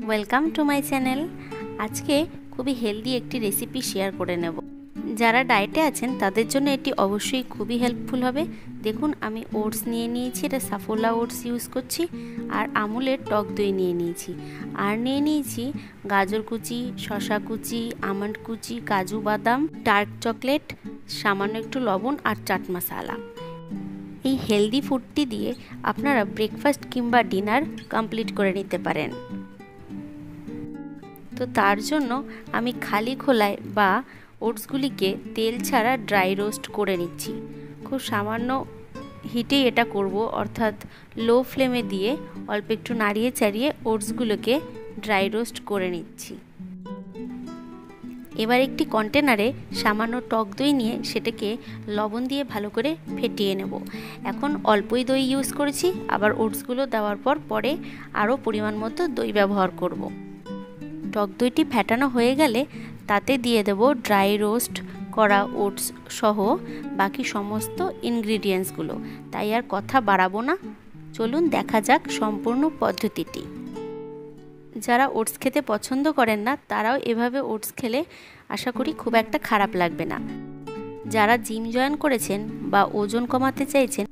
Welcome to my channel. আজকে খুবই healthy একটি রেসিপি শেয়ার করে নেব। যারা ডায়েটে আছেন তাদের জন্য এটি অবশ্যই খুবই হেল্পফুল হবে। দেখুন, আমি ওটস নিয়ে নিয়েছি, এটা সাফোলা ওটস ইউজ করছি, আর আমুলের টক দই নিয়ে নিয়েছি, আর নিয়ে নিয়েছি গাজর কুচি, শসা কুচি, আমন্ড কুচি, কাজু বাদাম, ডার্ক চকলেট, সামান্য একটু লবণ আর চাট মশলা। এই হেলদি ফুডটি দিয়ে আপনারা ব্রেকফাস্ট কিংবা ডিনার কমপ্লিট করে নিতে পারেন। তো তার জন্য আমি খালি খোলায় বা ওটসগুলিকে তেল ছাড়া ড্রাই রোস্ট করে নিচ্ছি। খুব সামান্য হিটেই এটা করব, অর্থাৎ লো ফ্লেমে দিয়ে অল্প একটু নাড়িয়ে চাড়িয়ে ওটসগুলোকে ড্রাই রোস্ট করে নিচ্ছি। এবার একটি কন্টেনারে সামান্য টক দই নিয়ে সেটাকে লবণ দিয়ে ভালো করে ফেটিয়ে নেব। এখন অল্পই দই ইউজ করেছি, আবার ওটসগুলো দেওয়ার পরে আরও পরিমাণ মতো দই ব্যবহার করব। টক দইটি ফেটানো হয়ে গেলে তাতে দিয়ে দেব ড্রাই রোস্ট করা ওটস সহ বাকি সমস্ত ইনগ্রিডিয়েন্টসগুলো। তাই আর কথা বাড়াবো না, চলুন দেখা যাক সম্পূর্ণ পদ্ধতিটি। যারা ওটস খেতে পছন্দ করেন না তারাও এভাবে ওটস খেলে আশা করি খুব একটা খারাপ লাগবে না। যারা জিম জয়েন করেছেন বা ওজন কমাতে চাইছেন,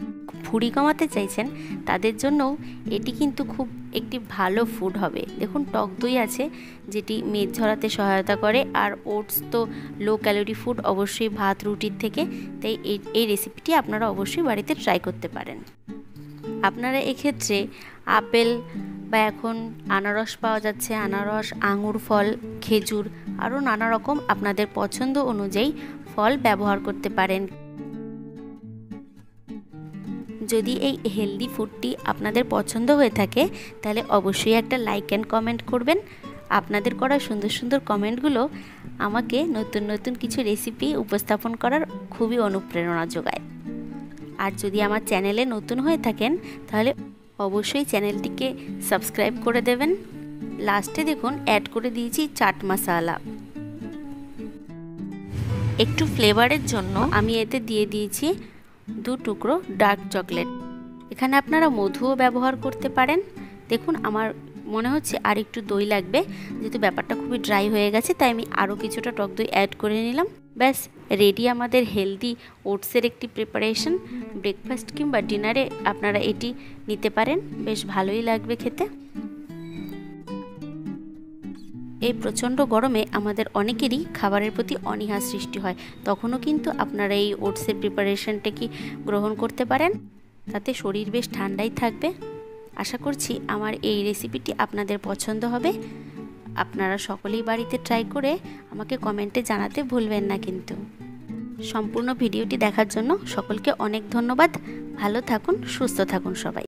ভুঁড়ি কমাতে চাইছেন, তাদের জন্যও এটি কিন্তু খুব একটি ভালো ফুড হবে। দেখুন, টক দই আছে যেটি মেদ ঝরাতে সহায়তা করে, আর ওটস তো লো ক্যালোরি ফুড, অবশ্যই ভাত রুটির থেকে। তাই এই রেসিপিটি আপনারা অবশ্যই বাড়িতে ট্রাই করতে পারেন। আপনারা এক্ষেত্রে আপেল বা এখন আনারস পাওয়া যাচ্ছে, আনারস, আঙুর ফল, খেজুর, আরও নানা রকম আপনাদের পছন্দ অনুযায়ী ফল ব্যবহার করতে পারেন। যদি এই হেলদি ফুডটি আপনাদের পছন্দ হয়ে থাকে তাহলে অবশ্যই একটা লাইক অ্যান্ড কমেন্ট করবেন। আপনাদের করা সুন্দর সুন্দর কমেন্টগুলো আমাকে নতুন নতুন কিছু রেসিপি উপস্থাপন করার খুবই অনুপ্রেরণা যোগায়। আর যদি আমার চ্যানেলে নতুন হয়ে থাকেন তাহলে অবশ্যই চ্যানেলটিকে সাবস্ক্রাইব করে দেবেন। লাস্টে দেখুন অ্যাড করে দিয়েছি চাট মশলা। একটু ফ্লেভারের জন্য আমি এতে দিয়ে দিয়েছি 2 টুকরো ডার্ক চকলেট। এখানে আপনারা মধুও ব্যবহার করতে পারেন। দেখুন, আমার মনে হচ্ছে আর একটু দই লাগবে, যেহেতু ব্যাপারটা খুবই ড্রাই হয়ে গেছে, তাই আমি আরও কিছুটা টক দই অ্যাড করে নিলাম। ব্যাস রেডি আমাদের হেলদি ওটসের একটি প্রিপারেশন। ব্রেকফাস্ট কিংবা ডিনারে আপনারা এটি নিতে পারেন, বেশ ভালোই লাগবে খেতে। এই প্রচণ্ড গরমে আমাদের অনেকেরই খাবারের প্রতি অনীহা সৃষ্টি হয়, তখনও কিন্তু আপনারা এই ওটসের প্রিপারেশনটা গ্রহণ করতে পারেন। তাতে শরীর বেশ ঠান্ডাই থাকবে। আশা করছি আমার এই রেসিপিটি আপনাদের পছন্দ হবে। আপনারা সকলেই বাড়িতে ট্রাই করে আমাকে কমেন্টে জানাতে ভুলবেন না কিন্তু। সম্পূর্ণ ভিডিওটি দেখার জন্য সকলকে অনেক ধন্যবাদ। ভালো থাকুন, সুস্থ থাকুন সবাই।